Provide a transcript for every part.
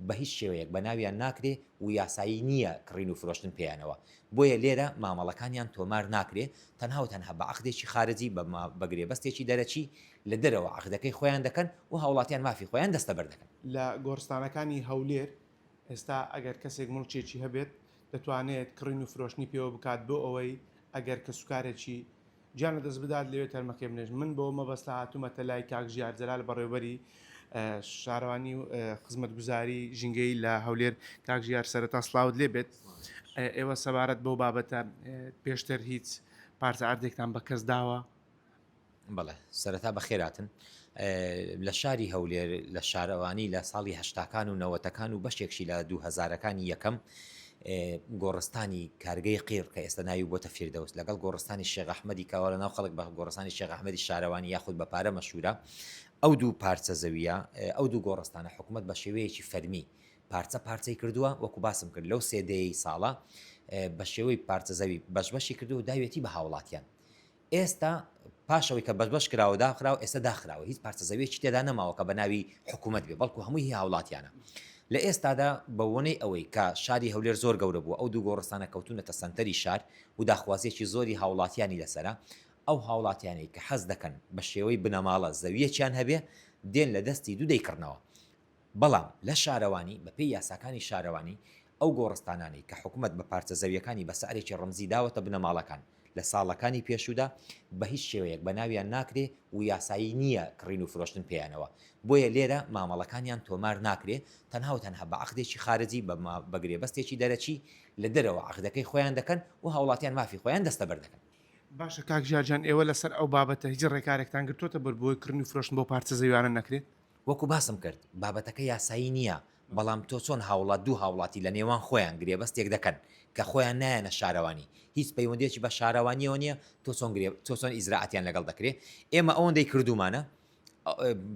بە هیچ شێوەیەک بە ناویان ناکرێ و یاسایی نییە کڕین و فرۆشتن پێیانەوە بۆیە لێرە مامەڵەکانیان تۆمار ناکرێ تەنها و تەنها بە عقدێکی خارجی بە گرێبەستێکی دەرەچی لە دەرەوە عقدەکەی خۆیان دەکەن و هاوڵاتیان مافی خۆیان دەستەبەر دەکەن. لە گۆڕستانەکانی هەولێر ئێستا ئەگەر کەسێک مڵچێکی هەبێت دەتوانێت کڕین و فرۆشتنی پێوە بکات بۆ ئەوەی ئەگەر کە سوکارێکی گیان لە دەست بدات لەوێت تەرمەکەی بنێژ من بۆ مەبەستا هاتوومەتە لای کاک ژیار جەلال بەڕێوەبەری شارەوانی و خزمەتگوزاری ژینگەی لە هەولێر. کاک ژیار سەرەتا سڵاوت لێ بێت. ئێوە سەبارەت بەو بابەتە پێشتر هیچ پارچە ئاردێکتان بە کەس داوە؟ بەڵێ سەرەتا بە خێراتن لە شاری هەولێر لە شارەوانی لە ساڵی هەشتاکان و نەوەتەکان و بەشێکشی لە 2000ەکانی یەکەم گۆڕستانی کارگەی قیر کە ئێستا ناوی بۆتە فیردەوس لەگەڵ گۆڕستانی شێخ ئەحمەدی کاوە لە ناو خەڵک بە گۆڕستانی شێخ ئەحمەدی شارەوانی یاخود بە پارە مەشهورە ئەو دوو پارچە زەویە ئەو دوو گۆڕستانە حکوومەت بە شێوەیەکی فەرمی پارچەی کردووە وەکو باسم کرد لەو سێدەی ساڵە بە شێوەی پارچە زەوی بەشبەشی کردو و داوێتی بە هاوڵاتیان. ئێستا پاشەوەی کە بەشبەش کراوە داخراوە ئێستا داخراوە هیچ پارچە زەویەکی تێدا نەماوە کە بە ناوی حکوومەت بێ بەڵکو هەمووی هی هاوڵاتیانە. لە ئێستادا بە وەنەی ئەوەی کە شاری هەولێر زۆر گەورە بووە ئەو دوو گۆڕستانە کەوتونەتە سەنتەری شار و داخوازیەکی زۆری هاوڵاتیانی لەسرە ئەو هاوڵاتیانی کە حەز دەکەن بە شێوەی بنەماڵە زەویەکیان هەبێ دێن لە دەستی دوو دەیکردنەوە. بەڵام لە شارەوانی بەپێی یاساکانی شارەوانی ئەو گۆڕستانانی کە حکوومەت بە پارچە زەویەکانی بە سعرێکی ڕەمزی داوەتە بنەماڵەکان لە ساڵەکانی پێشودا بە هیچ شێوەیەک بە ناویان ناکرێ و یاسایی نییە کڕین و فرۆشتن پێیانەوە بۆیە لێرە مامەڵەکانیان تۆمار ناکرێ تەنها و تەنها بە عقدێکی خارجی بە گرێبەستێکی دەرەچی لە دەرەوە عقدەکەی خۆیان دەکەن و هاوڵاتیان مافی خۆیان دەستەبەر دەکەن. باشە کاک ژیارجان ئێوە لەسەر ئەو بابەتە هیچ ڕێکارێکتان گرتوۆتە بەربۆی کڕین و فرۆشتن بۆ پارچە زەویانە نەکرێت؟ وەکو باسم کرد بابەتەکە یاسایی نییە بەڵام تۆ چۆن هاوڵات دوو هاوڵاتی لە نێوان خۆیان گرێبەستێک دەکەن کە خۆیان نایەنە شارەوانی هیچ پەیوەندێکی بە شارەوانیەوە نییە تۆ چۆن ئیزراعەتیان لەگەڵ دەکرێت. ئێمە ئەوەندەی کردومانە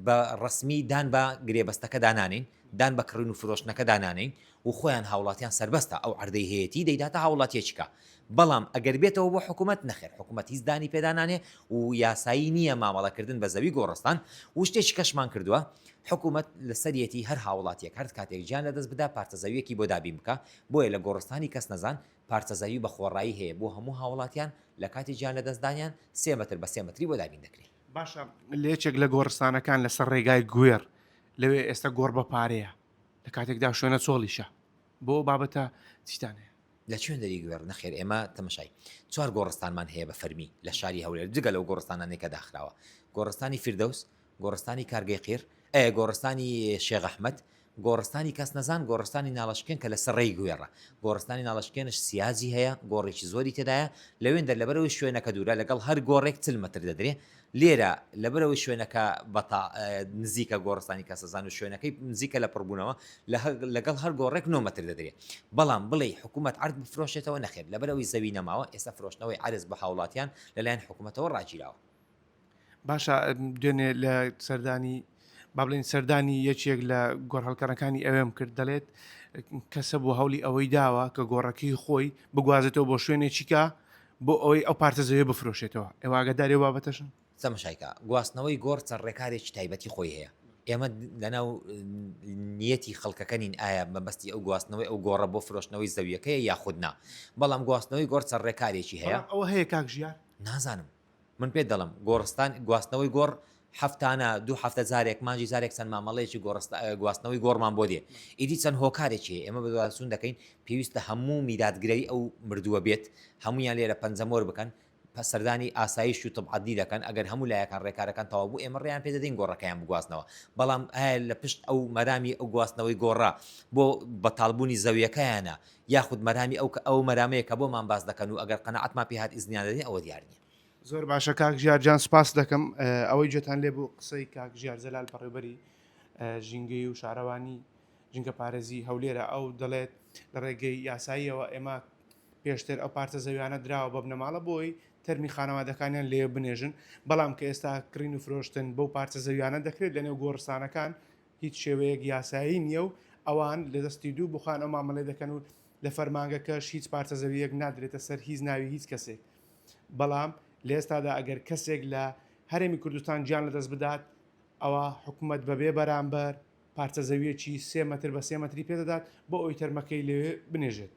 بە ڕسمی دان بە گرێبەستەکە دانانین دان بە کڕین و فرۆشتنەکە دانانین و خۆیان هاوڵاتیان سربەستە ئەو عەردەی هەیەتی دەیداتە هاوڵاتیەکە. بەڵام ئەگەر بێتەوە بۆ حکوومەت نەخێر حکوومەت هیچ دانی پێدانانێ و یاسایی نییە مامەڵەکردن بە زەوی گۆڕستان و شتێکی کەشمان کردووە حکوومەت لە سەرەتی هەر هاوڵاتیەک هەر کاتێک گیان لەدەست بدا پارچە زەویەکی بۆ دابین بکە بۆیە لە گۆڕستانی کەس نەزان پارچە زەوی بە خۆڕایی هەیە بۆ هەموو هاوڵاتیان لە کاتی گیان لەدەستدانیان 3 متر بە 3 متری بۆ دابین دەکرێت. باشە لێچێک لە گۆڕستانەکان لەسەر ڕێگای گوێر لەوێ ئێستا گۆڕ بە پارەیە لە کاتێکدا شوێنە چۆڵیشە بۆ بابەتە چیتانەیە لە چێن دەری گوێر نەخێر ئێمە تەمەشای 4 گۆڕستانمان هەیە بە فەرمی لە شاری هەولێر جگە لەو گۆڕستانانێکە داخراوە گۆڕستانی فیردەوس گۆڕستانی کارگەی قیر گۆڕستانی شێخ ئەحمەد گۆڕستانی کەس نەزان گۆڕستانی ناڵەشکێن کە لە سەرڕێی گوێڕە گۆڕستانی ناڵەشکێنش سیازی هەیە گۆڕێکی زۆری تێدایە لەوێن لەبەرەوەی شوێنەکە دوورە لەگەڵ هەر گۆڕێک 40 متر دەدرێ لێرە لەبەرەوەی شوێنەکە نزیکە گۆڕستانی کەسەزان و شوێنەکەی نزیکە لە پڕبوونەوە لەگەڵ هەر گۆڕێک 9 متر دەدرێت بەڵام بڵێ حکوومەت عرض بفرۆشێتەوە نەخێت لەبەرەوەی زەوی نەماوە ئێستا فرۆشتنەوەی عرض بە هاوڵاتیان لەلایەن حکوومەتەوە ڕاگیراوە. باشە دوێنێ لە سەردانی با بڵێن سەردانی یەکێک لە گۆڕهەڵکەرەکانی ئەوێم کرد دەڵێت کەسە بۆ هەولی ئەوەی داوە کە گۆڕەکەی خۆی بگوازێتەوە بۆ شوێنێکیکە بۆ ئەوەی ئەو پارتە زەویە بفرۆشێتەوە ئێواگەداری بابەتەشن سەمەشایکە گواستنەوەی گۆڕ چەند ڕێکارێکی تایبەتی خۆی هەیە ئێمە لەناو نیەتی خەڵکەکەنین ئایا مەبەستی ئەو گواستنەوەی ئەو گۆڕە بۆ فرۆشتنەوەی زەویەکەیە یاخودنا بەڵام گواستنەوەی گۆڕ چەند ڕێکارێکی هەیە ئەوە هەیە کاک ژیار نازانم من پێ دەڵم گۆڕستان گواستنەوەی گۆڕ هەفتانە 2 هەفتە جارێک مانجی جارێک چەند مامەڵەیەکی گواستنەوەی گۆڕمان بۆ دێ ئیدی چەند هۆکارێکی ئێمە بەدواسون دەکەین پێویستە هەموو میدادگرەی ئەو مردووە بێت هەمویان لێرە پەنجەمۆر بکەن سەردانی ئاسایش و تبعەدی دەکەن ئەگەر هەموو لایەکان ڕێکارەکان تەواو بوو ئێمە ڕێیان پێ دەدەین گۆڕەکەیان بگواستنەوە بەڵام ئایا لە پشت ئەو مەرامی ئەو گواستنەوەی گۆڕا بۆ بەتاڵبوونی زەویەکەیانە یاخود مەرامی ئەو مەرامەیە کە بۆمان باز دەکەن و ئەگەر قەنەعەتمان پێ هات ئیزنیان دەدەین ئەوە دیار نییە. زۆر باشە کاک ژیارجان سپاس دەکەم ئەوەی جێتان لێ بوو قسەی کاک ژیار جەلال بەڕێوەبەری ژینگەی و شارەوانی ژینگە پارێزی هەولێرە ئەو دەڵێت لە ڕێگەی یاساییەوە ئێمە پێشتر ئەو پارتە زەویانە دراوە بە بنەماڵە بۆی تەرمی خانەوادەکانیان لێ بنێژن بەڵام کە ئێستا کڕین و فرۆشتن بەو پارچە زەویانە دەکرێت لە نێو گۆڕستانەکان هیچ شێوەیەک یاسایی نییە و ئەوان لە دەستی دوو بخان ئەو مامەڵێ دەکەن و لە فەرمانگەکەش هیچ پارچە زەویەک نادرێتە سەر هیچ ناوی هیچ کەسێک بەڵام لە ئێستادا ئەگەر کەسێک لە هەرێمی کوردستان گیان لەدەست بدات ئەوە حکوومەت بەبێ بەرامبەر پارچە زەویەکی 3 متر بە 3 متری پێدەدات بۆ ئەوی تەرمەکەی لێوێ بنێژێت.